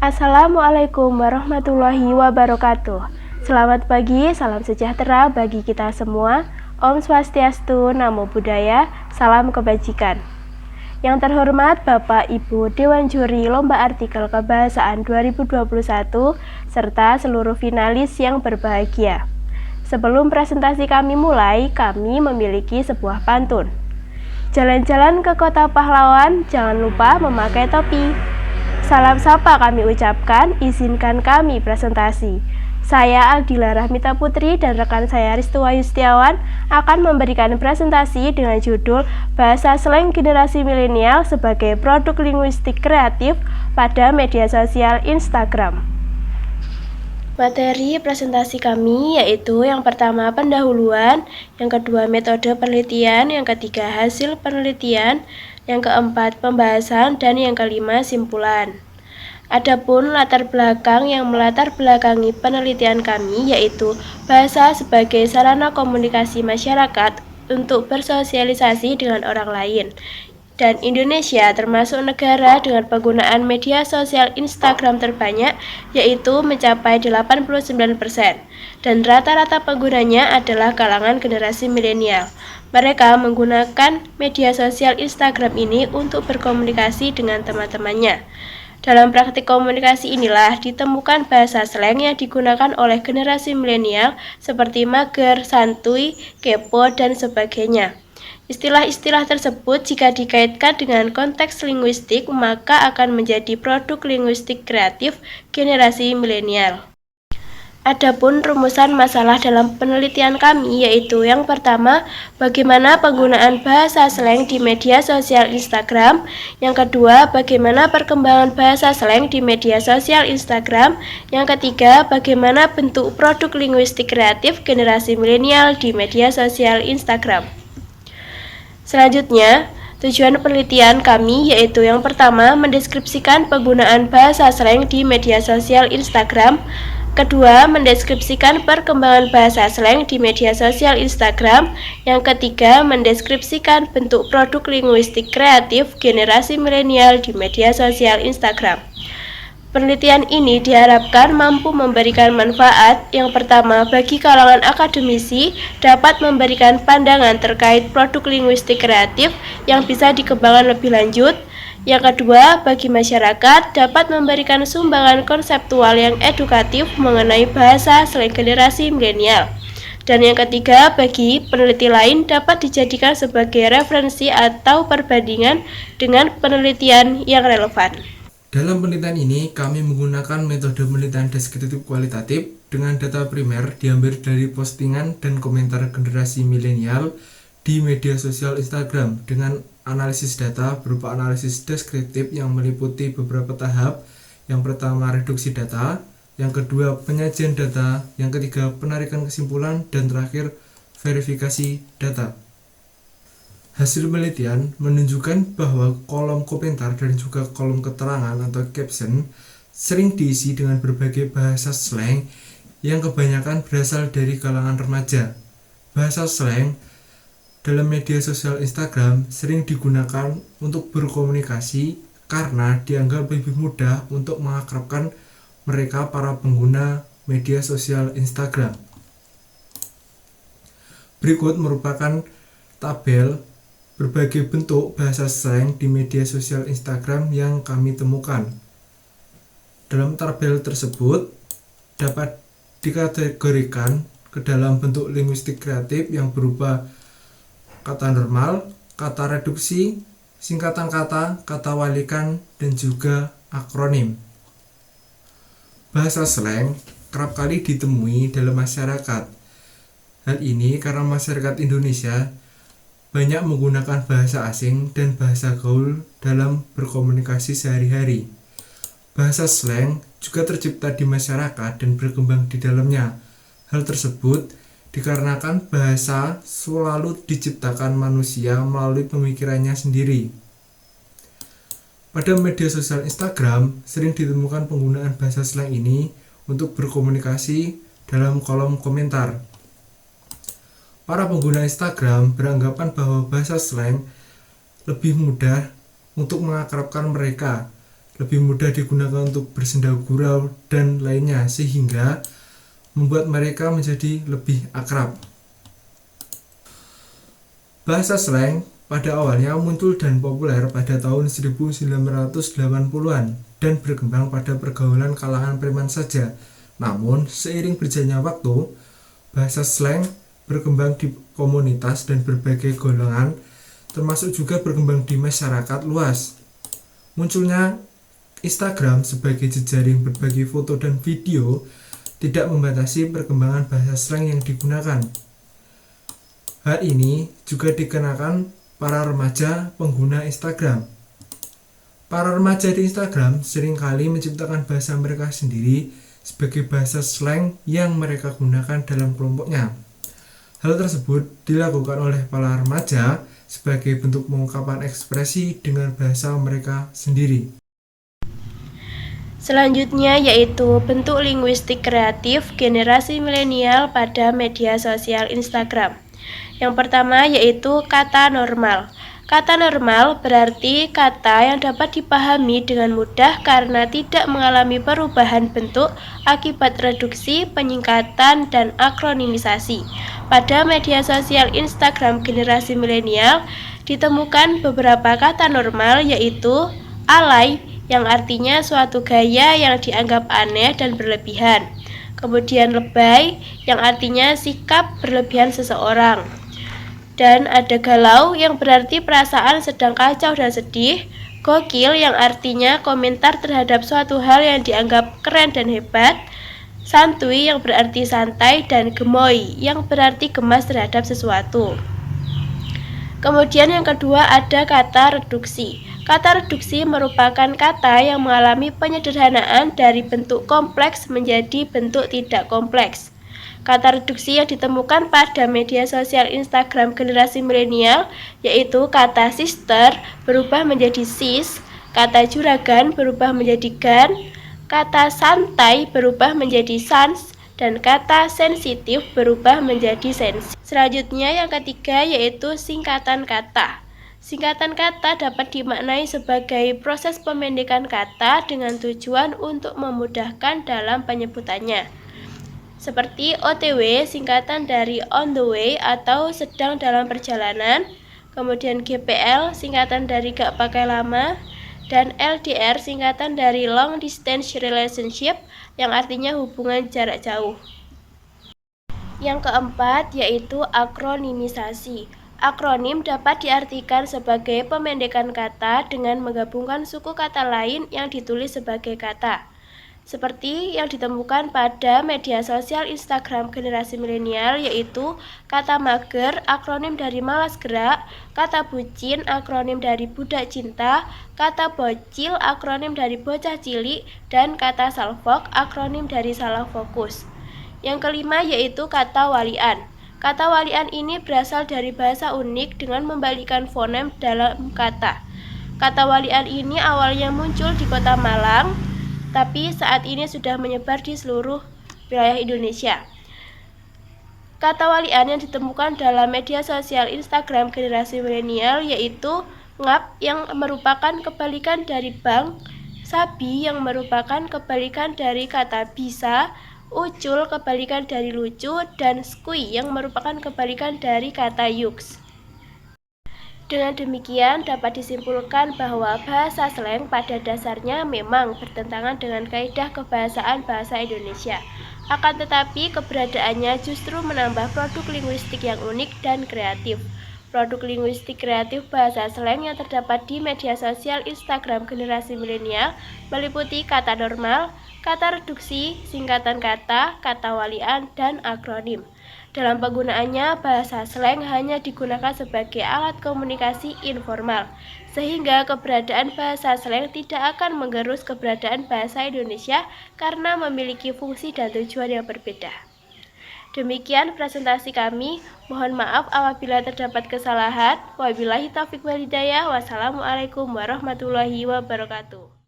Assalamualaikum warahmatullahi wabarakatuh. Selamat pagi, salam sejahtera bagi kita semua. Om Swastiastu, Namo Buddhaya, salam kebajikan. Yang terhormat Bapak Ibu Dewan Juri Lomba Artikel Kebahasaan 2021 serta seluruh finalis yang berbahagia. Sebelum presentasi kami mulai, kami memiliki sebuah pantun. Jalan-jalan ke kota pahlawan, jangan lupa memakai topi. Salam sapa kami ucapkan, izinkan kami presentasi. Saya Aldila Rahmita Putri dan rekan saya Ristuwa Yustiawan akan memberikan presentasi dengan judul Bahasa Slang Generasi Milenial sebagai Produk Linguistik Kreatif pada Media Sosial Instagram. Materi presentasi kami yaitu yang pertama pendahuluan, yang kedua metode penelitian, yang ketiga hasil penelitian, yang keempat pembahasan, dan yang kelima simpulan. Adapun latar belakang yang melatar belakangi penelitian kami yaitu bahasa sebagai sarana komunikasi masyarakat untuk bersosialisasi dengan orang lain. Dan Indonesia termasuk negara dengan penggunaan media sosial Instagram terbanyak, yaitu mencapai 89%, dan rata-rata penggunanya adalah kalangan generasi milenial. Mereka menggunakan media sosial Instagram ini untuk berkomunikasi dengan teman-temannya. Dalam praktik komunikasi inilah ditemukan bahasa slang yang digunakan oleh generasi milenial seperti mager, santuy, kepo, dan sebagainya. Istilah-istilah tersebut jika dikaitkan dengan konteks linguistik maka akan menjadi produk linguistik kreatif generasi milenial. Adapun rumusan masalah dalam penelitian kami yaitu yang pertama, bagaimana penggunaan bahasa slang di media sosial Instagram. Yang kedua, bagaimana perkembangan bahasa slang di media sosial Instagram. Yang ketiga, bagaimana bentuk produk linguistik kreatif generasi milenial di media sosial Instagram. Selanjutnya, tujuan penelitian kami yaitu yang pertama, mendeskripsikan penggunaan bahasa slang di media sosial Instagram. Kedua, mendeskripsikan perkembangan bahasa slang di media sosial Instagram. Yang ketiga, mendeskripsikan bentuk produk linguistik kreatif generasi milenial di media sosial Instagram. Penelitian ini diharapkan mampu memberikan manfaat yang pertama bagi kalangan akademisi dapat memberikan pandangan terkait produk linguistik kreatif yang bisa dikembangkan lebih lanjut. Yang kedua, bagi masyarakat dapat memberikan sumbangan konseptual yang edukatif mengenai bahasa slang generasi milenial. Dan yang ketiga, bagi peneliti lain dapat dijadikan sebagai referensi atau perbandingan dengan penelitian yang relevan. Dalam penelitian ini, kami menggunakan metode penelitian deskriptif kualitatif dengan data primer diambil dari postingan dan komentar generasi milenial di media sosial Instagram dengan analisis data berupa analisis deskriptif yang meliputi beberapa tahap. Yang pertama, reduksi data, yang kedua, penyajian data, yang ketiga, penarikan kesimpulan, dan terakhir, verifikasi data. Hasil penelitian menunjukkan bahwa kolom komentar dan juga kolom keterangan atau caption sering diisi dengan berbagai bahasa slang yang kebanyakan berasal dari kalangan remaja. Bahasa slang dalam media sosial Instagram sering digunakan untuk berkomunikasi karena dianggap lebih mudah untuk mengakrabkan mereka para pengguna media sosial Instagram. Berikut merupakan tabel berbagai bentuk bahasa slang di media sosial Instagram yang kami temukan. Dalam tabel tersebut dapat dikategorikan ke dalam bentuk linguistik kreatif yang berupa kata normal, kata reduksi, singkatan kata, kata walikan, dan juga akronim. Bahasa slang kerap kali ditemui dalam masyarakat. Hal ini karena masyarakat Indonesia banyak menggunakan bahasa asing dan bahasa gaul dalam berkomunikasi sehari-hari. Bahasa slang juga tercipta di masyarakat dan berkembang di dalamnya. Hal tersebut dikarenakan bahasa selalu diciptakan manusia melalui pemikirannya sendiri. Pada media sosial Instagram, sering ditemukan penggunaan bahasa slang ini untuk berkomunikasi dalam kolom komentar. Para pengguna Instagram beranggapan bahwa bahasa slang lebih mudah untuk mengakrabkan mereka, lebih mudah digunakan untuk bersenda gurau dan lainnya, sehingga membuat mereka menjadi lebih akrab. Bahasa slang pada awalnya muncul dan populer pada tahun 1980-an dan berkembang pada pergaulan kalangan preman saja. Namun, seiring berjalannya waktu, bahasa slang berkembang di komunitas dan berbagai golongan, termasuk juga berkembang di masyarakat luas. Munculnya Instagram sebagai jejaring berbagi foto dan video tidak membatasi perkembangan bahasa slang yang digunakan. Hal ini juga dikenakan para remaja pengguna Instagram. Para remaja di Instagram seringkali menciptakan bahasa mereka sendiri sebagai bahasa slang yang mereka gunakan dalam kelompoknya. Hal tersebut dilakukan oleh para remaja sebagai bentuk pengungkapan ekspresi dengan bahasa mereka sendiri. Selanjutnya yaitu bentuk linguistik kreatif generasi milenial pada media sosial Instagram. Yang pertama yaitu kata normal. Kata normal berarti kata yang dapat dipahami dengan mudah karena tidak mengalami perubahan bentuk akibat reduksi, penyingkatan, dan akronimisasi. Pada media sosial Instagram generasi milenial ditemukan beberapa kata normal yaitu alay, yang artinya suatu gaya yang dianggap aneh dan berlebihan. Kemudian lebay, yang artinya sikap berlebihan seseorang. Dan ada galau, yang berarti perasaan sedang kacau dan sedih. Gokil, yang artinya komentar terhadap suatu hal yang dianggap keren dan hebat. Santuy, yang berarti santai, dan gemoy, yang berarti gemas terhadap sesuatu. Kemudian yang kedua ada kata reduksi. Kata reduksi merupakan kata yang mengalami penyederhanaan dari bentuk kompleks menjadi bentuk tidak kompleks. Kata reduksi yang ditemukan pada media sosial Instagram generasi milenial yaitu kata sister berubah menjadi sis, kata juragan berubah menjadi gan, kata santai berubah menjadi sans, dan kata sensitif berubah menjadi sensi. Selanjutnya yang ketiga yaitu singkatan kata. Singkatan kata dapat dimaknai sebagai proses pemendekan kata dengan tujuan untuk memudahkan dalam penyebutannya. Seperti OTW singkatan dari on the way atau sedang dalam perjalanan, kemudian GPL singkatan dari gak pakai lama, dan LDR singkatan dari long distance relationship yang artinya hubungan jarak jauh. Yang keempat yaitu akronimisasi. Akronim dapat diartikan sebagai pemendekan kata dengan menggabungkan suku kata lain yang ditulis sebagai kata. Seperti yang ditemukan pada media sosial Instagram generasi milenial yaitu kata mager akronim dari malas gerak, kata bucin akronim dari budak cinta, kata bocil akronim dari bocah cilik, dan kata salfok akronim dari salah fokus. Yang kelima yaitu kata walian. Kata walian ini berasal dari bahasa unik dengan membalikkan fonem dalam kata. Kata walian ini awalnya muncul di kota Malang, tapi saat ini sudah menyebar di seluruh wilayah Indonesia. Kata walian yang ditemukan dalam media sosial Instagram generasi milenial yaitu ngap yang merupakan kebalikan dari bang, sabi yang merupakan kebalikan dari kata bisa, ucul kebalikan dari lucu, dan skui yang merupakan kebalikan dari kata yuks. Dengan demikian dapat disimpulkan bahwa bahasa slang pada dasarnya memang bertentangan dengan kaidah kebahasaan bahasa Indonesia. Akan tetapi keberadaannya justru menambah produk linguistik yang unik dan kreatif. Produk linguistik kreatif bahasa slang yang terdapat di media sosial Instagram generasi milenial meliputi kata normal, kata reduksi, singkatan kata, kata walian, dan akronim. Dalam penggunaannya, bahasa slang hanya digunakan sebagai alat komunikasi informal, sehingga keberadaan bahasa slang tidak akan menggerus keberadaan bahasa Indonesia karena memiliki fungsi dan tujuan yang berbeda. Demikian presentasi kami. Mohon maaf apabila terdapat kesalahan. Wabillahi taufiq wal hidayah. Wassalamualaikum warahmatullahi wabarakatuh.